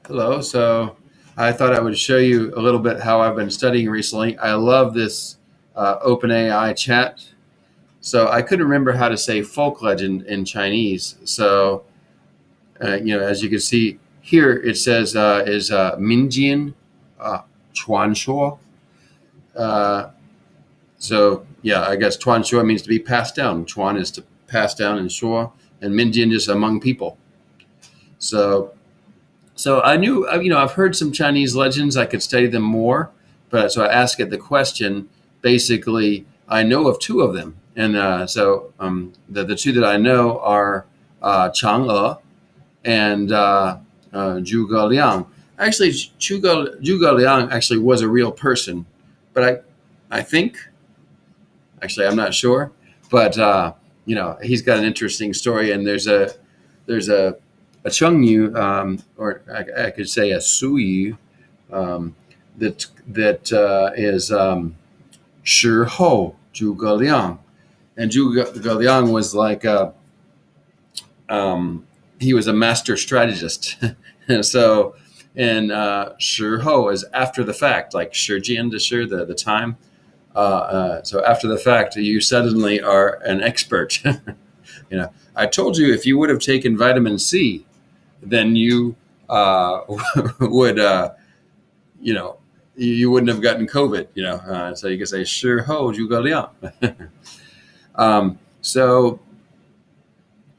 Hello. So I thought I would show you a little bit how I've been studying recently. I love this OpenAI chat. So I couldn't remember how to say folk legend in Chinese. So, as you can see here, it says is Minjian Chuan Shuo. Uh, so, I guess Chuan Shuo means to be passed down. Chuan is to pass down, and Shuo, and Minjian is among people. So So I knew, I've heard some Chinese legends. I could study them more, but so I asked it the question. Basically, I know of two of them, and the two that I know are Chang'e and Zhuge Liang. Actually, Zhuge Liang actually was a real person, but I think actually I'm not sure, but he's got an interesting story, and there's a Chengyu, or I could say a Suyu, that is Shi Ho Zhuge Liang, and Zhuge Liang was like he was a master strategist. So, and Shi Ho is after the fact, like Shijian to Shi, the time. So after the fact, you suddenly are an expert. I told you if you would have taken vitamin C, then you would, you know, you wouldn't have gotten COVID. So you could say, "Sure ho, zhuge liang." So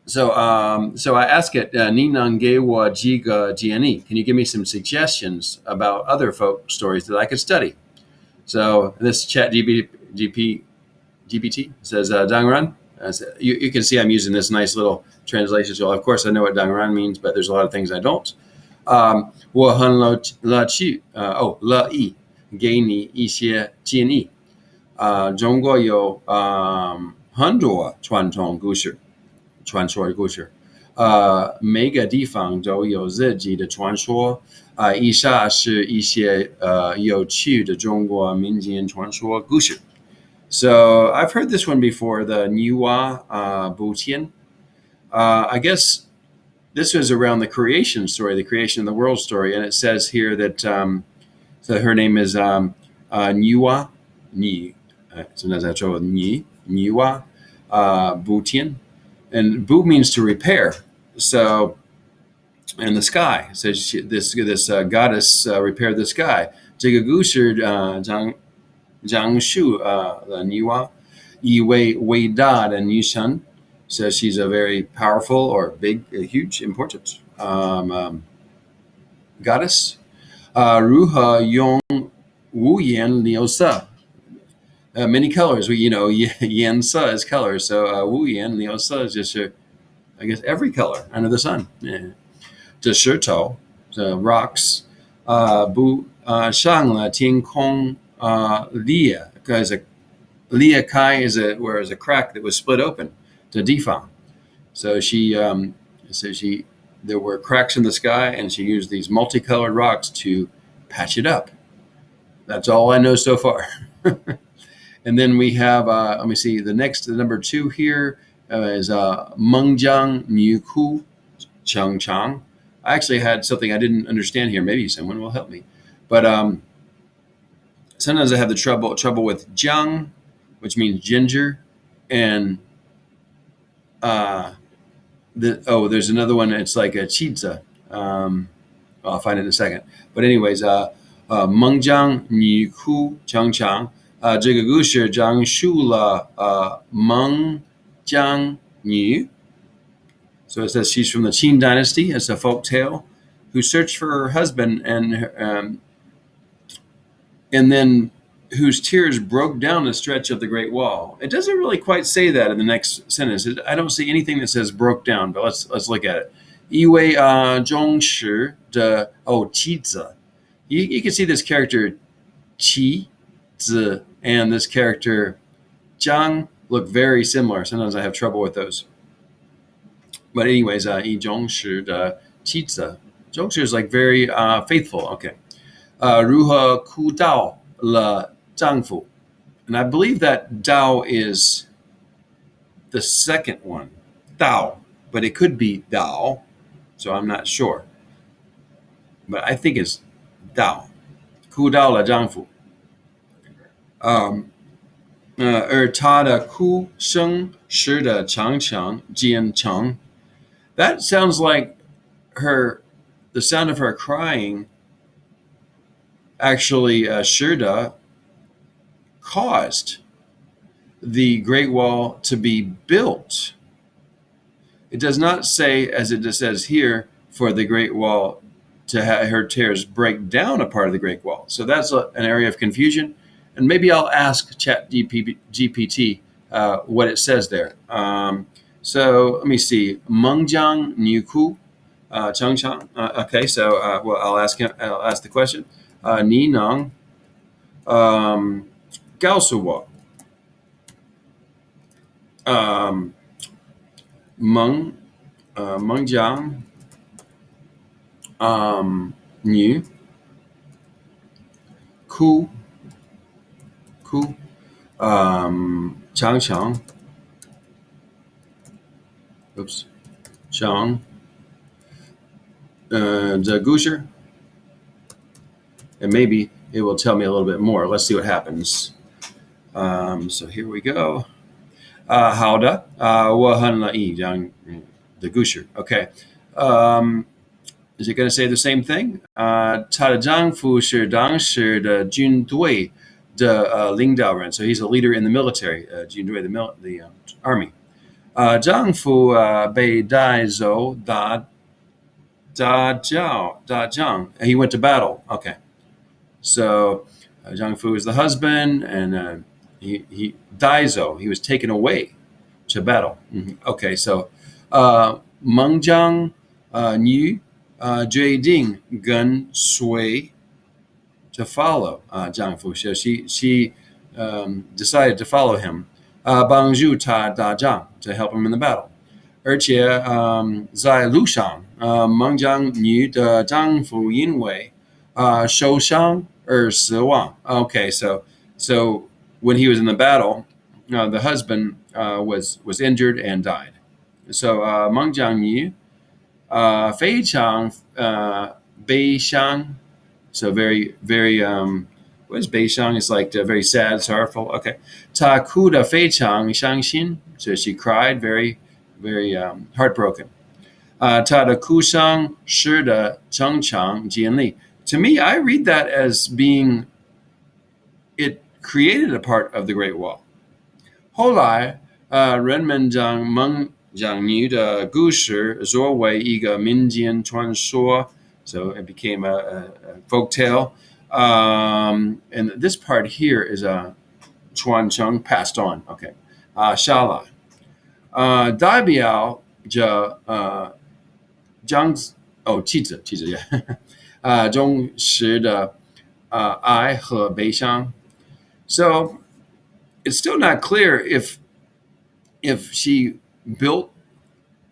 so I ask it, "Ni nang ge wo jiga jiani." Can you give me some suggestions about other folk stories that I could study? So this chat GPT says, Dangran. You can see I'm using this nice little translation. So, of course, I know what Dangran means, but there's a lot of things I don't. 我很乐趣，给你一些建议。中国有很多传统故事，传说故事。每个地方都有自己的传说，以下是一些有趣的中国民间传说故事。So I've heard this one before, the Niwa Butian. I guess this was around the creation story, the creation of the world story, and it says here that so her name is Niwa Ni. Sometimes I trouble Ni Niwa Butian, and Bu means to repair. So in the sky, so this goddess repaired the sky. 这个故事讲述，尼娃一位伟大的女神, so she's a very powerful or big, huge, important goddess. 如何用五颜六色 many colors. Yansa is color, so Wuyan Liusa is just I guess every color under the sun. Yeah. 这石头, the rocks, 不上了天空裂, because a 裂开 is a crack that was split open to defang. So there were cracks in the sky, and she used these multicolored rocks to patch it up. That's all I know so far. And then we have, let me see, the number two here is Menjiang Niku Changchang. I actually had something I didn't understand here. Maybe someone will help me. But sometimes I have the trouble with jiang, which means ginger, and there's another one. It's like a chiza. I'll find it in a second. But anyways, Menjiang Niku Changchang. 这个故事讲述了孟姜女. So it says she's from the Qin dynasty. It's a folk tale who searched for her husband and then whose tears broke down the stretch of the Great Wall. It doesn't really quite say that in the next sentence. I don't see anything that says broke down, but let's look at it. 一位忠实的妻子. You can see this character 妻子 and this character Zhang look very similar. Sometimes I have trouble with those. But anyways, 一忠实的妻子. is like very faithful. Okay. 如何哭到了丈夫. And I believe that Dao is the second one. Dao. But it could be Dao. So I'm not sure. but I think it's 到，哭到了丈夫。而她的哭声使得常常坚强。That sounds like the sound of her crying actually使得 caused the Great Wall to be built. It does not say, as it says here, for the Great Wall to have her tears break down a part of the Great Wall. So that's an area of confusion. And maybe I'll ask ChatGPT what it says there. So let me see. Mengjiang Niuku Changchang. Okay, so well, I'll ask the question. Ni Nang Gao Su Wo. Mengjiang Niu Ku Changchang. Oops. Chang. The Gusher. And maybe it will tell me a little bit more. Let's see what happens. So here we go. 好的，我很乐意让 the Gusher. Okay. Is it going to say the same thing? 她的丈夫是当时的军队的领导人, so he's a leader in the military. 军队 the army. 丈夫被带走打仗. He went to battle. Okay. So Zhang Fu is the husband, and he 带走, he was taken away to battle. Okay, so 孟姜女决定跟随 to follow Zhang Fu. So she decided to follow him. 帮助他打仗 to help him in the battle. 而且在路上孟姜女的丈夫因为受伤而死亡. Okay, so when he was in the battle, the husband was injured and died. So 孟姜女非常悲伤. So very what is 悲伤? It's like very sad, sorrowful. Okay. 她哭得非常伤心. So she cried very heartbroken. 她的哭声使得常常建立. To me, I read that as being it created a part of the Great Wall. 后来人们将孟姜女的故事作为一个民间传说, so it became a folk tale. And this part here is a 传承 passed on. Okay. 下来代表着妻子 yeah. 忠实的爱和悲伤. So it's still not clear if she built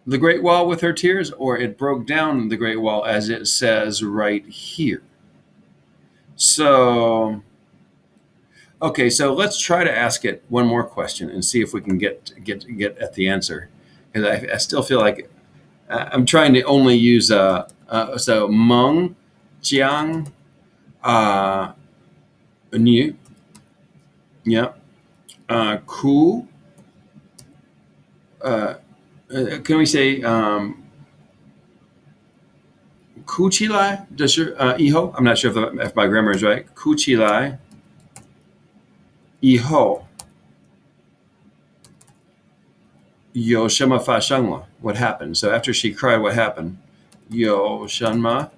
the Great Wall with her tears or it broke down the Great Wall as it says right here. So, okay, so let's try to ask it one more question and see if we can get at the answer. Because I still feel like I'm trying to only use so Meng Jiang Niu, yeah, Ku. Can we say 哭起来就是以后 I'm not sure if my grammar is right. 哭起来以后有什么发生了? What happened? So after she cried, what happened? 有什么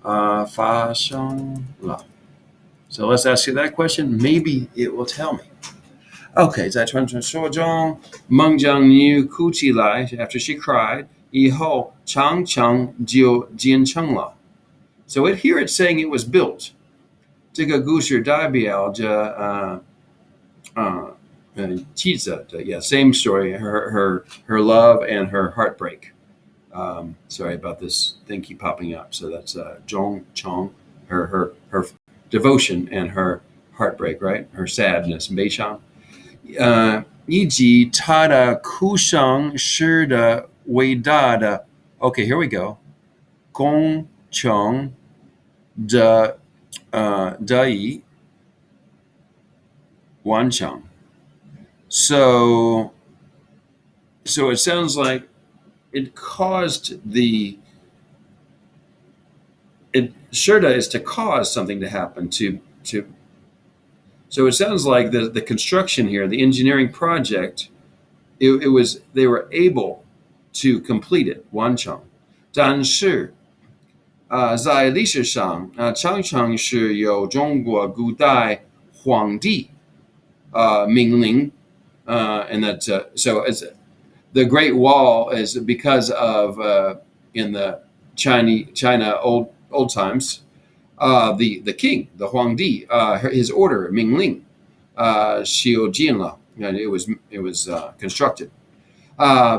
发生了? So let's ask you that question. Maybe it will tell me. Okay, 在传说中，孟姜女哭起来 after she cried, 以后常常就建成了. So here it's saying it was built. 这个故事代表着妻子的 yeah, same story, her love and her heartbreak. Sorry about this thing keep popping up. So that's Zhong Chong, her devotion and her heartbreak, right? Her sadness, 悲伤. 以及她的哭声使得伟大的 okay, here we go. 工程的得以完成. So it sounds like it caused the it shirda is to cause something to happen to so it sounds like the construction here, the engineering project, it was they were able to complete it, 完成. 但是在历史上常常是由中国古代皇帝命令 and that so as the Great Wall is because of in the China old times, the king, the Huangdi, his order, 命令, 修建了, and it was constructed.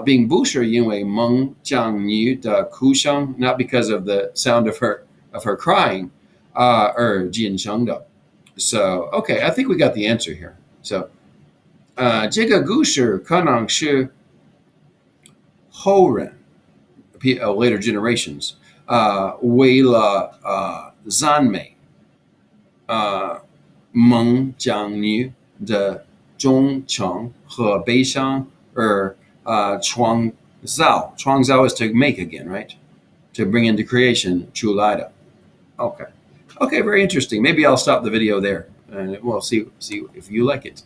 并不是因为孟姜女的哭声, not because of the sound of her crying, 而建成的. So okay, I think we got the answer here. So 这个故事可能是后人 later generations 为了赞美孟姜女的忠诚和悲伤而创造 is to make again, right? To bring into creation 出来的. Okay, very interesting. Maybe I'll stop the video there and we'll see if you like it.